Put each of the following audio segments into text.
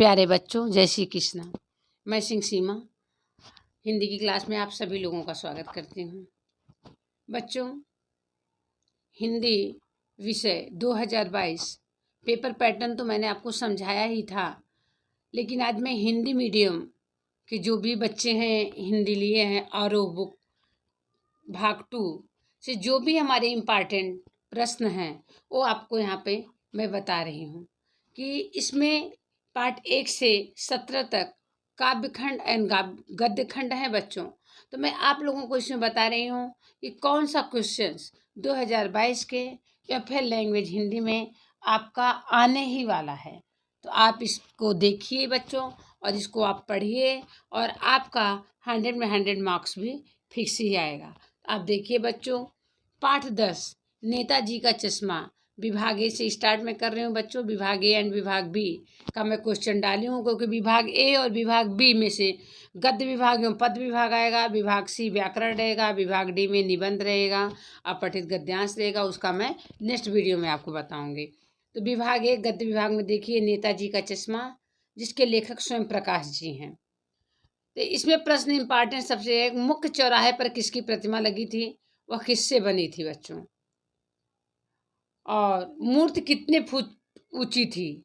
प्यारे बच्चों, जय श्री कृष्ण। मैं सिंह सीमा हिंदी की क्लास में आप सभी लोगों का स्वागत करती हूँ। बच्चों, हिंदी विषय 2022 पेपर पैटर्न तो मैंने आपको समझाया ही था, लेकिन आज मैं हिंदी मीडियम के जो भी बच्चे हैं, हिंदी लिए हैं, आरोह बुक भाग 2 से जो भी हमारे इम्पॉर्टेंट प्रश्न हैं वो आपको यहाँ पे मैं बता रही हूँ कि इसमें पार्ट 1 से 17 तक काव्यखंड एंड गद्यखंड है बच्चों। तो मैं आप लोगों को इसमें बता रही हूँ कि कौन सा क्वेश्चंस 2022 के या फिर लैंग्वेज हिंदी में आपका आने ही वाला है। तो आप इसको देखिए बच्चों और इसको आप पढ़िए और आपका 100 में 100 मार्क्स भी फिक्स ही आएगा। आप देखिए बच्चों, पाठ 10 नेताजी का चश्मा विभाग ए से स्टार्ट में कर रही हूँ बच्चों। विभाग ए एंड विभाग बी का मैं क्वेश्चन डाली हूँ, क्योंकि विभाग ए और विभाग बी में से गद्य विभाग एवं पद विभाग आएगा, विभाग सी व्याकरण रहेगा, विभाग डी में निबंध रहेगा, अपठित गद्यांश रहेगा। उसका मैं नेक्स्ट वीडियो में आपको बताऊँगी। तो विभाग ए गद्य विभाग में देखिए नेताजी का चश्मा, जिसके लेखक स्वयं प्रकाश जी हैं। तो इसमें प्रश्न इम्पॉर्टेंट सबसे है, मुख्य चौराहे पर किसकी प्रतिमा लगी थी, वह किससे बनी थी बच्चों, और मूर्ति कितने फुट ऊंची थी।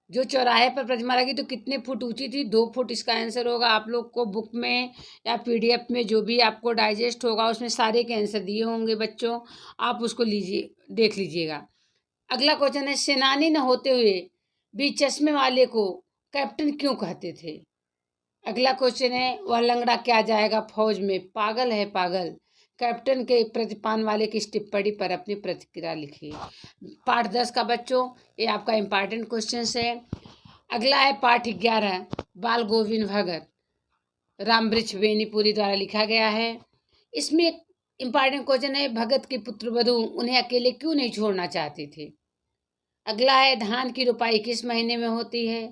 जो चौराहे पर प्रतिमा लगी तो कितने फुट ऊंची थी, 2 फुट इसका आंसर होगा। आप लोग को बुक में या पीडीएफ में जो भी आपको डाइजेस्ट होगा उसमें सारे के आंसर दिए होंगे बच्चों, आप उसको लीजिए, देख लीजिएगा। अगला क्वेश्चन है, सेनानी न होते हुए भी चश्मे वाले को कैप्टन क्यों कहते थे। अगला क्वेश्चन है, वह लंगड़ा क्या जाएगा फौज में, पागल है पागल। कैप्टन के प्रतिपान वाले की टिप्पणी पर अपनी प्रतिक्रिया लिखिए। पाठ 10 का बच्चों ये आपका इम्पॉर्टेंट क्वेश्चन है। अगला है पाठ 11 बाल गोविंद भगत रामवृक्ष बेनीपुरी द्वारा लिखा गया है। इसमें एक इम्पॉर्टेंट क्वेश्चन है, भगत के पुत्रवधू उन्हें अकेले क्यों नहीं छोड़ना चाहते थे। अगला है, धान की रोपाई किस महीने में होती है।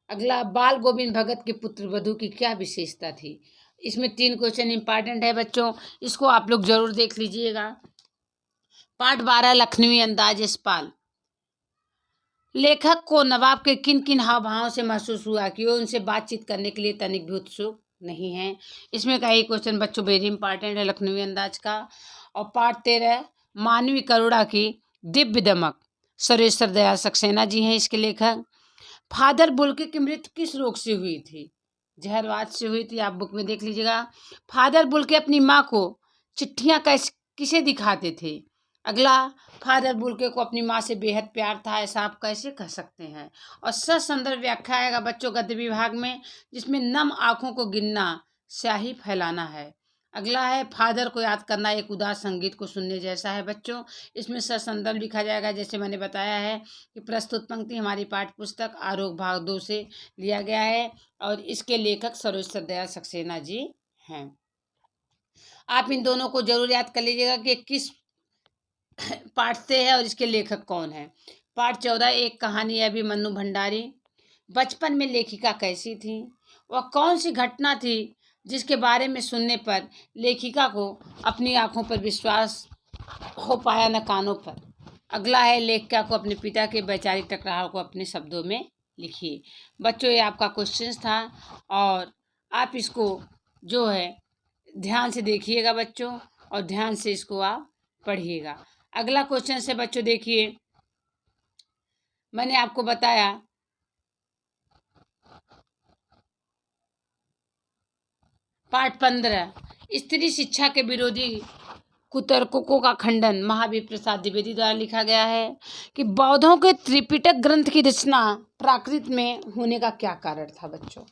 अगला, बाल गोविंद भगत के पुत्र वधू की क्या विशेषता थी। इसमें 3 क्वेश्चन इंपॉर्टेंट है बच्चों, इसको आप लोग जरूर देख लीजिएगा। पाठ 12 लखनवी अंदाज यशपाल, लेखक को नवाब के किन किन हाव भावों से महसूस हुआ कि वो उनसे बातचीत करने के लिए तनिक भी उत्सुक नहीं है। इसमें का ही क्वेश्चन बच्चों वेरी इंपॉर्टेंट है लखनवी अंदाज का। और पाठ 13 मानवी करुणा की दिव्य दमक, सुरेश्वर दयाल सक्सेना जी हैं इसके लेखक। फादर बुल्के की मृत्यु किस रोग से हुई थी, जहरवाद से हुई थी, आप बुक में देख लीजिएगा। फादर बुल्के अपनी माँ को चिट्ठियाँ किसे दिखाते थे। अगला, फादर बुल्के को अपनी माँ से बेहद प्यार था, ऐसा आप कैसे कह सकते हैं। और ससंदर्भ व्याख्या आएगा बच्चों गद्य विभाग में, जिसमें नम आँखों को गिनना स्याही फैलाना है। अगला है, फादर को याद करना एक उदास संगीत को सुनने जैसा है बच्चों। इसमें ससंदर्भ लिखा जाएगा, जैसे मैंने बताया है कि प्रस्तुत पंक्ति हमारी पाठ्य पुस्तक आरोह भाग 2 से लिया गया है और इसके लेखक सुरेश्वर दयाल सक्सेना जी हैं। आप इन दोनों को जरूर याद कर लीजिएगा कि किस पाठ से है और इसके लेखक कौन है। पाठ 14 एक कहानी है अभिमन्यु भंडारी, बचपन में लेखिका कैसी थी, वह कौन सी घटना थी जिसके बारे में सुनने पर लेखिका को अपनी आंखों पर विश्वास हो पाया न कानों पर। अगला है, लेखिका को अपने पिता के वैचारिक टकराव को अपने शब्दों में लिखिए। बच्चों ये आपका क्वेश्चन था और आप इसको जो है ध्यान से देखिएगा बच्चों और ध्यान से इसको आप पढ़िएगा। अगला क्वेश्चन से बच्चों देखिए, मैंने आपको बताया पाठ 15 स्त्री शिक्षा के विरोधी कुतर्कों का खंडन महावीर प्रसाद द्विवेदी द्वारा लिखा गया है कि बौद्धों के त्रिपिटक ग्रंथ की रचना प्राकृत में होने का क्या कारण था बच्चों।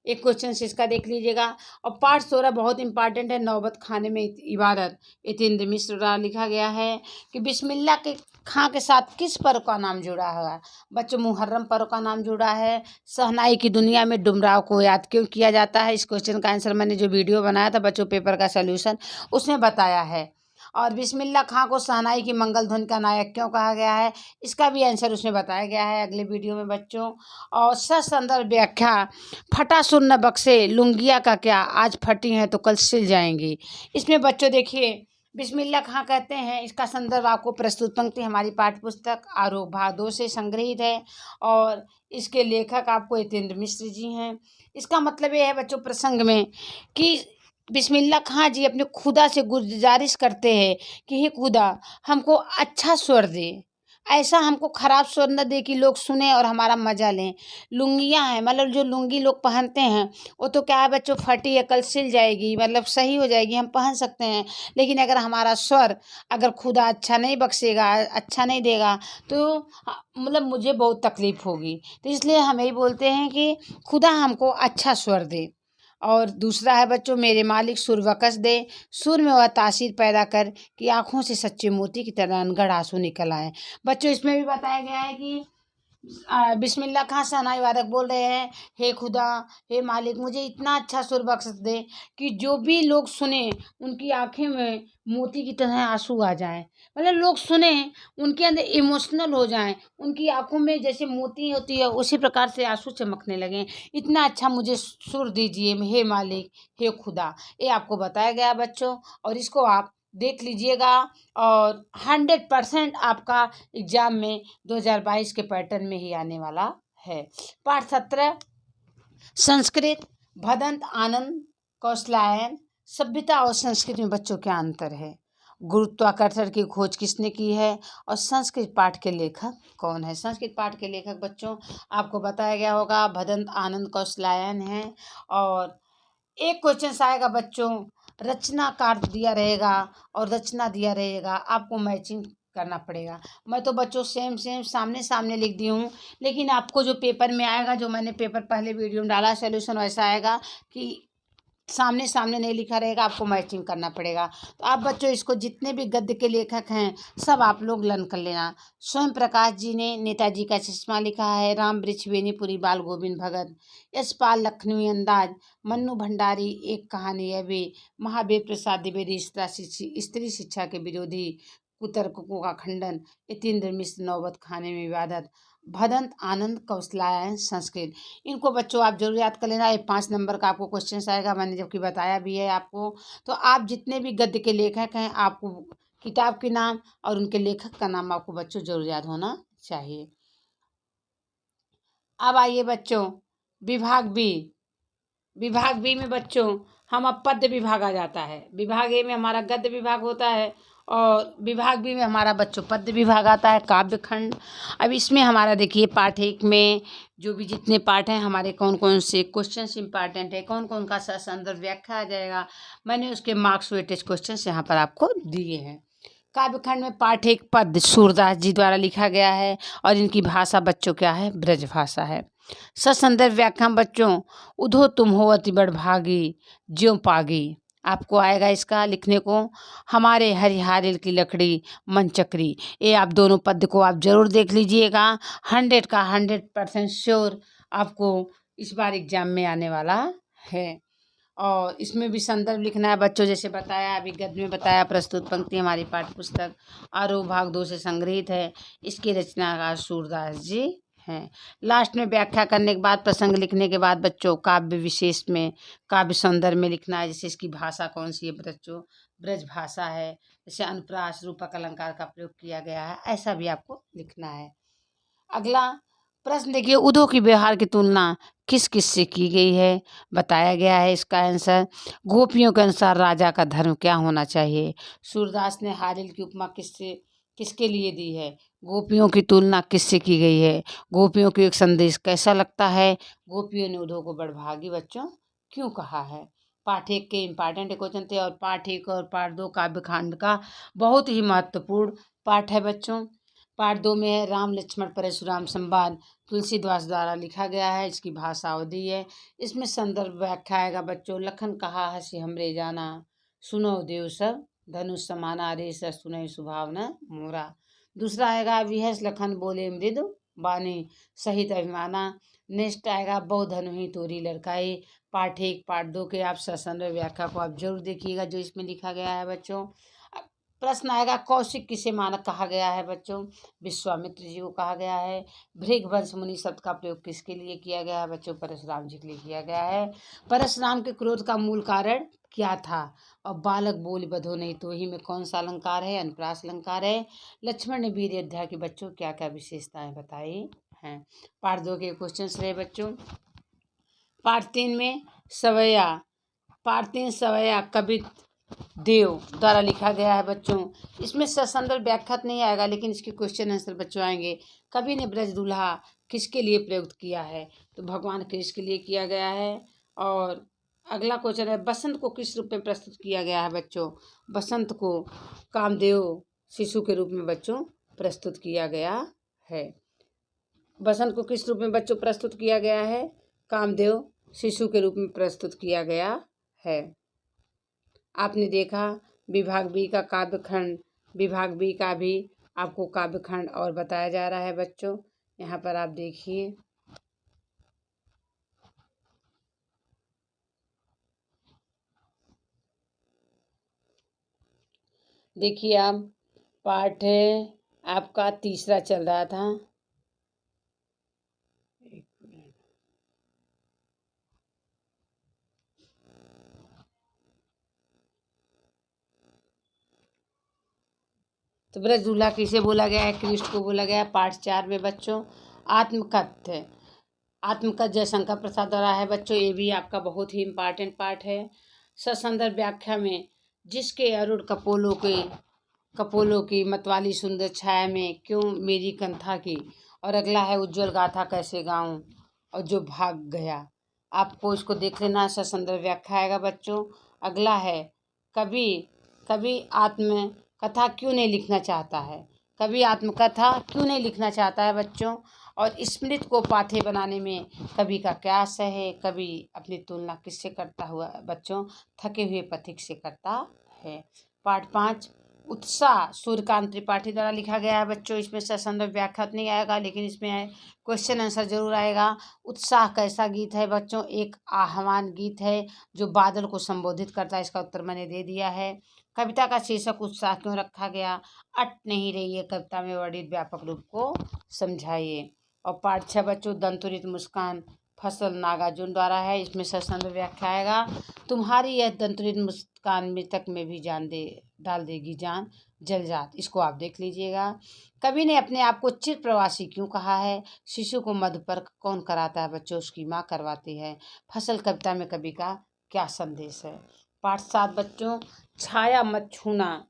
एक क्वेश्चन इसका देख लीजिएगा। और पाठ 16 बहुत इंपॉर्टेंट है, नौबत खाने में इबारत यतीन्द्र मिश्र द्वारा लिखा गया है कि बिस्मिल्लाह के खां के साथ किस पर्व का नाम जुड़ा है बच्चों। मुहर्रम पर्व का नाम जुड़ा है। शहनाई की दुनिया में डुमराव को याद क्यों किया जाता है। इस क्वेश्चन का आंसर मैंने जो वीडियो बनाया था बच्चों पेपर का सोल्यूशन उसमें बताया है। और बिस्मिल्लाह खां को शहनाई की मंगल धुन का नायक क्यों कहा गया है, इसका भी आंसर उसमें बताया गया है अगले वीडियो में बच्चों। और ससंदर्भ व्याख्या, फटा सुर न बक्से लुंगिया का क्या, आज फटी हैं तो कल सिल जाएंगी। इसमें बच्चों देखिए बिस्मिल्लाह खां कहते हैं। इसका संदर्भ आपको प्रस्तुत पंक्ति हमारी पाठ्य पुस्तक आरोह भाग 2 से संग्रहित है और इसके लेखक आपको यतीन्द्र मिश्र जी हैं। इसका मतलब ये है बच्चों प्रसंग में कि बिस्मिल्लाह खां जी अपने खुदा से गुजारिश करते हैं कि हे खुदा हमको अच्छा स्वर दे, ऐसा हमको खराब स्वर न दे कि लोग सुने और हमारा मजा लें। लुंगियाँ हैं, मतलब जो लुंगी लोग पहनते हैं वो तो क्या है बच्चों, फटी है, कल सिल जाएगी, मतलब सही हो जाएगी, हम पहन सकते हैं, लेकिन अगर हमारा स्वर अगर खुदा अच्छा नहीं बख्शेगा, अच्छा नहीं देगा तो मतलब मुझे बहुत तकलीफ होगी। तो इसलिए हम यही बोलते हैं कि खुदा हमको अच्छा स्वर दे। और दूसरा है बच्चों, मेरे मालिक सुर वकस दे, सुर में वह तासीर पैदा कर कि आँखों से सच्चे मोती की तरह अनगढ़ आंसू निकल आए। बच्चों इसमें भी बताया गया है कि बिस्मिल्लाह खां शहनाई वादक बोल रहे हैं, हे खुदा, हे मालिक, मुझे इतना अच्छा सुर बख्श दे कि जो भी लोग सुने उनकी आंखें में मोती की तरह आंसू आ जाएं, मतलब लोग सुने उनके अंदर इमोशनल हो जाएं, उनकी आंखों में जैसे मोती होती है उसी प्रकार से आंसू चमकने लगें। इतना अच्छा मुझे सुर दीजिए हे मालिक, हे खुदा। ये आपको बताया गया बच्चों, और इसको आप देख लीजिएगा और 100% आपका एग्जाम में 2022 के पैटर्न में ही आने वाला है। पाठ 17 संस्कृत, भदंत आनंद कौशलायन। सभ्यता और संस्कृत में बच्चों क्या अंतर है? गुरुत्वाकर्षण की खोज किसने की है? और संस्कृत पाठ के लेखक कौन है? संस्कृत पाठ के लेखक बच्चों आपको बताया गया होगा भदंत आनंद कौशलायन है। और एक क्वेश्चन आएगा बच्चों, रचनाकार दिया रहेगा और रचना दिया रहेगा, आपको मैचिंग करना पड़ेगा। मैं तो बच्चों सेम सामने सामने लिख दी हूँ, लेकिन आपको जो पेपर में आएगा, जो मैंने पेपर पहले वीडियो में डाला सोल्यूशन, वैसा आएगा कि सामने सामने नहीं लिखा रहेगा, आपको मैचिंग करना पड़ेगा। तो आप बच्चों इसको जितने भी गद्य के लेखक हैं सब आप लोग लर्न कर लेना। स्वयं प्रकाश जी ने नेताजी का चश्मा लिखा है, राम वृक्ष बेनीपुरी बाल गोविंद भगत, यशपाल लखनवी अंदाज, मन्नू भंडारी एक कहानी है वे, महावीर प्रसाद द्विवेदी स्त्री शिक्षा के विरोधी, कुतर्कों का खंडन, यतीन्द्र मिश्र नौबत खाने में विवादत, भदंत आनंद कौशलायन संस्कृत। इनको बच्चों आप जरूर याद कर लेना। ये 5 नंबर का आपको क्वेश्चन आएगा, मैंने जबकि बताया भी है आपको। तो आप जितने भी गद्य के लेखक हैं आपको किताब के नाम और उनके लेखक का नाम आपको बच्चों जरूर याद होना चाहिए। अब आइए बच्चों विभाग बी। विभाग बी में बच्चों हम अब पद्य विभाग आ जाता है। विभाग ए में हमारा गद्य विभाग होता है और विभाग बी में हमारा बच्चों पद्य विभाग आता है, काव्य खंड। अब इसमें हमारा देखिए पाठ 1 में जो भी जितने पाठ हैं हमारे कौन कौन से क्वेश्चंस इंपॉर्टेंट है, कौन कौन का संदर्भ व्याख्या आ जाएगा, मैंने उसके मार्क्स वेटेज क्वेश्चंस यहाँ पर आपको दिए हैं। काव्य खंड में पाठ 1 पद्य सूरदास जी द्वारा लिखा गया है और इनकी भाषा बच्चों क्या है, ब्रज भाषा है। ससंदर्भ व्याख्या बच्चों, उधो तुम हो अति बड़भागी ज्यों पागी। आपको आएगा इसका लिखने को, हमारे हरिहारिल की लकड़ी मन चक्री। ये आप दोनों पद्य को आप जरूर देख लीजिएगा, 100 का 100% श्योर आपको इस बार एग्जाम में आने वाला है। और इसमें भी संदर्भ लिखना है बच्चों, जैसे बताया अभी गद्य में बताया, प्रस्तुत पंक्ति हमारी पाठ्य पुस्तक आरोह भाग 2 से संग्रहित है। इसकी रचनाकार सूरदास जी हैं। लास्ट में व्याख्या करने के बाद प्रसंग लिखने के बाद बच्चों काव्य विशेष में काव्य सौंदर्य में लिखना है, जैसे इसकी भाषा कौन सी है बच्चों, ब्रज भाषा है, जैसे अनुप्रास रूपक अलंकार का प्रयोग किया गया है, ऐसा भी आपको लिखना है। अगला प्रश्न देखिए, उदो की व्यवहार की तुलना किस किस से की गई है? बताया गया है इसका आंसर, गोपियों के अनुसार राजा का धर्म क्या होना चाहिए? सूरदास ने हारिल की उपमा किसके लिए दी है? गोपियों की तुलना किससे की गई है? गोपियों को एक संदेश कैसा लगता है? गोपियों ने उदो को बड़भागी बच्चों क्यों कहा है? पाठ 1 के इम्पॉर्टेंट क्वेश्चन थे और पाठ 1 और पाठ 2 काव्य खंड का बहुत ही महत्वपूर्ण पाठ है बच्चों। पार्ट 2 में है राम लक्ष्मण परशुराम संवाद, तुलसीदास द्वारा लिखा गया है, इसकी भाषा अवधी है। इसमें संदर्भ व्याख्या आएगा बच्चों, लखन कहा हसी हमरे जाना, सुनो देव सब धनुष समाना, रे सर सुनय सुभावना मोरा। दूसरा आएगा विहस लखन बोले मृदु बानी सहित अभिमाना। नेक्स्ट आएगा बहु धनु ही तोरी लड़काई। पार्ट 1 पार्ट 2 के आप संदर्भ व्याख्या को आप जरूर देखिएगा जो इसमें लिखा गया है बच्चों। प्रश्न आएगा कौशिक किसे मानक कहा गया है बच्चों? विश्वामित्र जी को कहा गया है। भृगवंश मुनि शब्द का प्रयोग किसके लिए किया गया है बच्चों? परशुराम जी के लिए किया गया है। परशुराम के क्रोध का मूल कारण क्या था? और बालक बोल बधो नहीं तो ही में कौन सा अलंकार है? अनुप्रास अलंकार है। लक्ष्मण ने वीर अध्याय के बच्चों क्या क्या विशेषताएं बताई हैं? पार्ट 2 के क्वेश्चन रहे बच्चों। पार्ट 3 में सवैया, पार्ट 3 सवैया कवि देव द्वारा लिखा गया है बच्चों। इसमें ससंदर्भ व्याख्या नहीं आएगा, लेकिन इसके क्वेश्चन आंसर बच्चों आएंगे। कवि ने ब्रज दुल्हा किसके लिए प्रयुक्त किया है? तो भगवान कृष्ण के लिए किया गया है। और अगला क्वेश्चन है बसंत को किस रूप में प्रस्तुत किया गया है बच्चों? बसंत को कामदेव शिशु के रूप में बच्चों प्रस्तुत किया गया है। बसंत को किस रूप में बच्चों प्रस्तुत किया गया है? कामदेव शिशु के रूप में प्रस्तुत किया गया है। आपने देखा विभाग बी का काव्यखंड, विभाग बी का भी आपको काव्यखंड और बताया जा रहा है बच्चों। यहाँ पर आप देखिए, देखिए आप पाठ आपका तीसरा चल रहा था। तो ब्रज दूल्हा किसे बोला गया है? कृष्ण को बोला गया है। पाठ 4 में बच्चों आत्मकथ्य, आत्मकथ्य जयशंकर प्रसाद द्वारा है बच्चों। ये भी आपका बहुत ही इम्पोर्टेंट पार्ट है। ससंदर्भ व्याख्या में जिसके अरुण कपोलों की मतवाली सुंदर छाया में क्यों मेरी कंथा की। और अगला है उज्जवल गाथा कैसे गाऊं और जो भाग गया। आपको इसको देख लेना, ससंदर्भ व्याख्या आएगा बच्चों। अगला है कवि कवि आत्म कथा क्यों नहीं लिखना चाहता है? कवि आत्मकथा क्यों नहीं लिखना चाहता है बच्चों? और स्मृत को पाथेय बनाने में कवि का क्या आशय है? कवि अपनी तुलना किससे करता हुआ बच्चों? थके हुए पथिक से करता है। पाठ 5 उत्साह सूर्यकांत त्रिपाठी द्वारा लिखा गया है बच्चों। इसमें ससंदर्भ व्याख्या नहीं आएगा, लेकिन इसमें क्वेश्चन आंसर जरूर आएगा। उत्साह कैसा गीत है बच्चों? एक आह्वान गीत है जो बादल को संबोधित करता है। इसका उत्तर मैंने दे दिया है। कविता का शीर्षक उत्साह क्यों रखा गया? अट नहीं रही है कविता में वर्णित व्यापक रूप को समझाइए। और पाठ 6 बच्चों दंतुरित मुस्कान फसल नागार्जुन द्वारा है। इसमें ससंदर्भ व्याख्या आएगा। तुम्हारी यह दंतुरित मुस्कान मृतक में भी जान दे डाल देगी जान जलजात। इसको आप देख लीजिएगा। कवि ने अपने आप को चिर प्रवासी क्यों कहा है? शिशु को मधुपर्क कौन कराता है बच्चों? उसकी माँ करवाती है। फसल कविता में कवि का क्या संदेश है? पाठ 7 बच्चों छाया मत छूना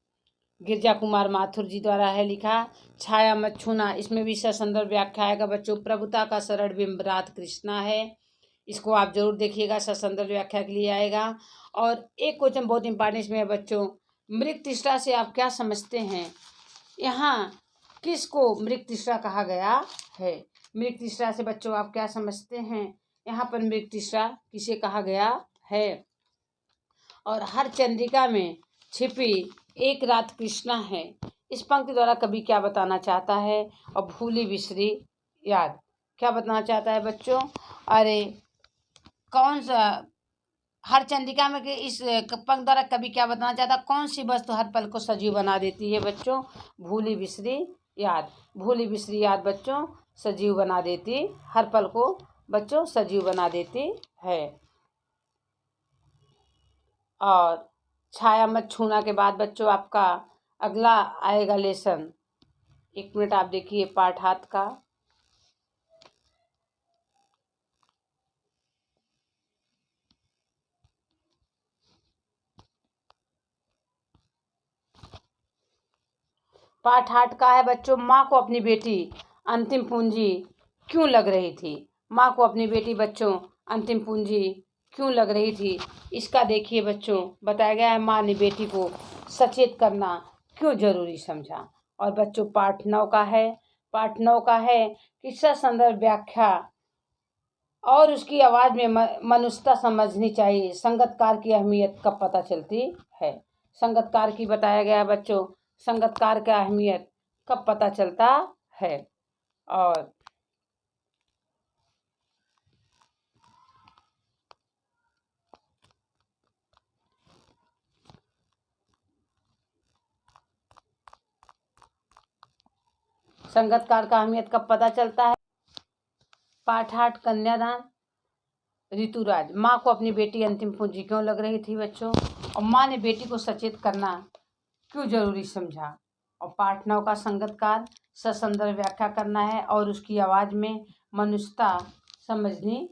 गिरजा कुमार माथुर जी द्वारा है लिखा। छाया मत छूना, इसमें भी ससंदर्भ व्याख्या आएगा बच्चों। प्रभुता का सरल बिंब रात कृष्णा है। इसको आप जरूर देखिएगा, ससंदर्भ व्याख्या के लिए आएगा। और एक क्वेश्चन बहुत इंपॉर्टेंट इसमें है बच्चों, मृग तृष्णा से आप क्या समझते हैं? यहाँ किसको मृग तृष्णा कहा गया है? मृग तृष्णा से बच्चों आप क्या समझते हैं? यहाँ पर मृग तृष्णा किसे कहा गया है? और हर चंद्रिका में छिपी एक रात कृष्णा है। इस पंक्ति द्वारा कवि क्या बताना चाहता है? और भूली बिसरी याद क्या बताना चाहता है बच्चों? अरे कौन सा हर चंद्रिका में के इस पंक्ति द्वारा कवि क्या बताना चाहता है? कौन सी वस्तु हर पल को सजीव बना देती है बच्चों? भूली बिसरी याद। भूली बिसरी याद बच्चों सजीव बना देती, हर पल को बच्चों सजीव बना देती है। और छाया मत छूना के बाद बच्चों आपका अगला आएगा लेसन। एक मिनट आप देखिए पाठ 7 का। पाठ 8 का है बच्चों माँ को अपनी बेटी अंतिम पूंजी क्यों लग रही थी? माँ को अपनी बेटी बच्चों अंतिम पूंजी क्यों लग रही थी? इसका देखिए बच्चों बताया गया है माँ ने बेटी को सचेत करना क्यों जरूरी समझा। और बच्चों पाठ 9 का है। पाठ 9 का है किस्सा संदर्भ व्याख्या और उसकी आवाज में मनुष्यता समझनी चाहिए। संगतकार की अहमियत कब पता चलती है? संगतकार की बताया गया है बच्चों, संगतकार का अहमियत कब पता चलता है? और संगीतकार का अहमियत कब पता चलता है? पाठ 8 कन्यादान। ऋतुराज, माँ को अपनी बेटी अंतिम पूंजी क्यों लग रही थी बच्चों? और माँ ने बेटी को सचेत करना क्यों जरूरी समझा? और पाठ 9 का संगीतकार, ससंदर्भ व्याख्या करना है और उसकी आवाज में मनुष्यता समझनी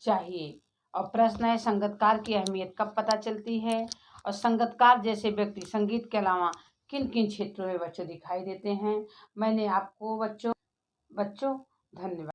चाहिए। और प्रश्न है, संगीतकार की अहमियत कब पता चलती है? और संगीतकार जैसे व्यक्ति संगीत के अलावा किन किन क्षेत्रों में बच्चों दिखाई देते हैं? मैंने आपको बच्चों धन्यवाद।